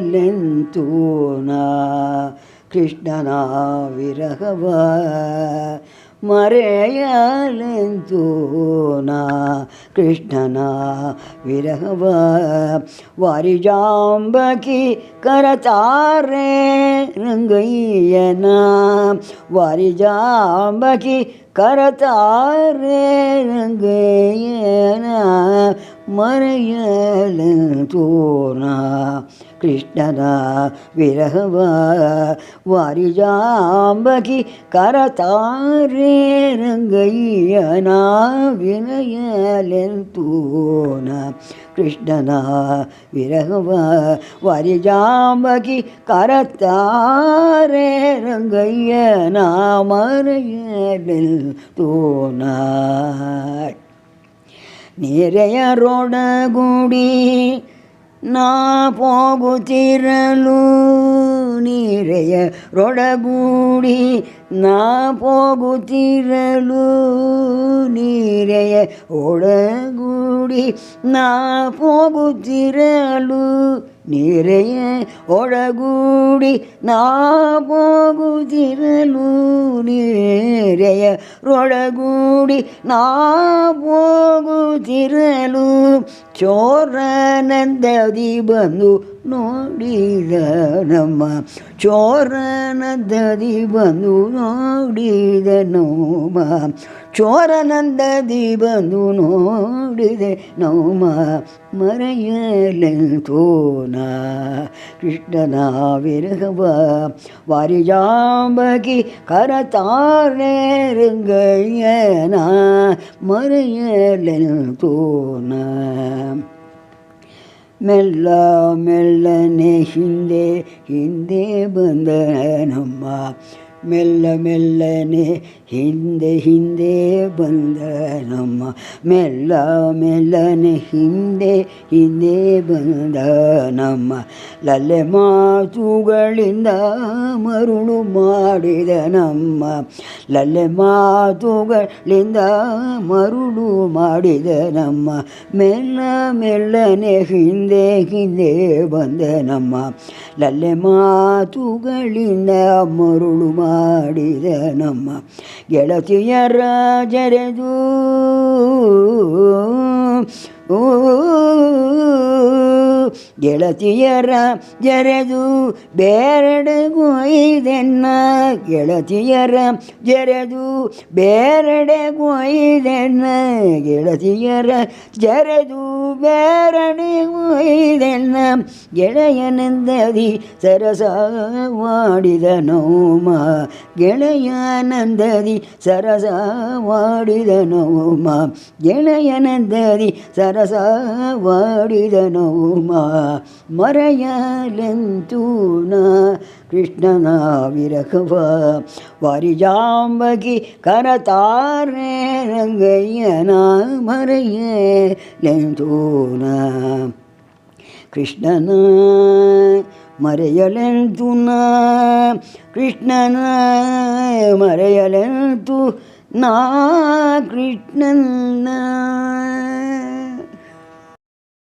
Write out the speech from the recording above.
ಮರೆಯಲೆಂತೂ ನಾ ಕೃಷ್ಣನ ವಿರಹವ ಮರೆಯಲೆಂತೂ ನಾ ಕೃಷ್ಣನ ವಿರಹವ ವಾರಿಜಾಂಬಕಿ ಕರತಾರೆ ರಂಗಯ್ಯನ ವಾರಿಜಾಂಬಕಿ ಕರತಾರೆ ರಂಗಯ್ಯನ ಮರೆಯಲೆಂತೂ ನಾ ಕೃಷ್ಣನ ವಿರಹವ ವಾರಿಜಾಂಬಕಿ ಕರತಾರೆ ರಂಗಯ್ಯನ ವಿನಯಲೆಂತೂ ನಾ ಕೃಷ್ಣನ ವಿರಹವ ವಾರಿಜಾಂಬಕಿ ಕರತಾರೆ ರಂಗಯ್ಯನ ಮರೆಯಲೆಂತೂ ನಾ ನೀರೆಯರೊಡಗೂಡಿ ನಾ ಹೋಗುತ್ತಿರಲು ನೀರೆಯರೊಡಗೂಡಿ ನಾ ಹೋಗುತ್ತಿರಲು ನೀರೆಯ ಒಳಗೂಡಿ ನಾ ಹೋಗುತ್ತಿರಲು ನೀರೆಯ ಒಳಗೂಡಿ ನಾ ಹೋಗುತ್ತಿರಲು ನೀರೆಯ ಒಳಗೂಡಿ ನಾ ಹೋಗುತ್ತಿರಲು ಚೋರನಂದದಿ ಬಂದು ನೋಡಿದ ನಮ್ಮ ಚೋರನಂದದಿ ಬಂದು ನೋಡಿದ ನೋಮ ಚೋರನಂದದಿ ಬಂದು ನೋಡಿದೆ ನೋಮ ಮರೆಯಲೆಂತೂ ನಾ ಕೃಷ್ಣನ ವಿರಹವ ವಾರಿಜಾಂಬಕಿ ಕರತಾರೆ ರಂಗಯ್ಯನ ಮರೆಯಲೆಂತೂ ನಾ ಮೆಲ್ಲ ಮೆಲ್ಲನೆ ಹಿಂದೆ ಹಿಂದೆ ಬಂದ ನಮ್ಮ ಮೆಲ್ಲ ಮೆಲ್ಲನೆ ಹಿಂದೆ ಹಿಂದೆ ಬಂದ ನಮ್ಮ ಮೆಲ್ಲ ಮೆಲ್ಲನೆ ಹಿಂದೆ ಹಿಂದೆ ಬಂದ ನಮ್ಮ ಲಲ್ಲೆ ಮಾತುಗಳಿಂದ ಮರುಳು ಮಾಡಿದ ನಮ್ಮ ಲಲ್ಲೆ ಮಾತುಗಳಿಂದ ಮರುಳು ಮಾಡಿದ ನಮ್ಮ ಮೆಲ್ಲ ಮೆಲ್ಲನೆ ಹಿಂದೆ ಹಿಂದೆ ಬಂದ ನಮ್ಮ ಲಲ್ಲೆ ಮಾತುಗಳಿಂದ ಮರುಳು ಮಾಡಿದ ನಮ್ಮ ಗೆಳತಿಯರ ಜರೆದು ಗೆಳತಿಯರ ಜರೆದು ಬೇರೆಡೆಗೊಯ್ದೆನ್ನ ಗೆಳತಿಯರ ಜರೆದು ಬೇರೆಡೆಗೊಯ್ದೆನ್ನ ಗೆಳತಿಯರ ಜರೆದು ಬೇರೆಡೆಗೊಯ್ದೆನ್ನ ಗೆಳೆಯನಂದದಿ ಸರಸ ಮಾಡಿದ ನೋಮ ಗೆಳೆಯನಂದದಿ ಸರಸ ಮಾಡಿದ ನೋಮ ಗೆಳೆಯನಂದದಿ ಸರಸ ಮಾಡಿದ ನೋಮ ಮರೆಯಲೆಂತೂ ನಾ ಕೃಷ್ಣನ ವಿರಹವ ವಾರಿಜಾಂಬಕಿ ಕರತಾರೆ ರಂಗಯ್ಯನ ಮರೆಯಲೆಂತೂ ನಾ ಕೃಷ್ಣನ ಮರೆಯಲೆಂತೂ ನಾ ಕೃಷ್ಣನ ಮರೆಯಲೆಂತೂ ನಾ ಕೃಷ್ಣನ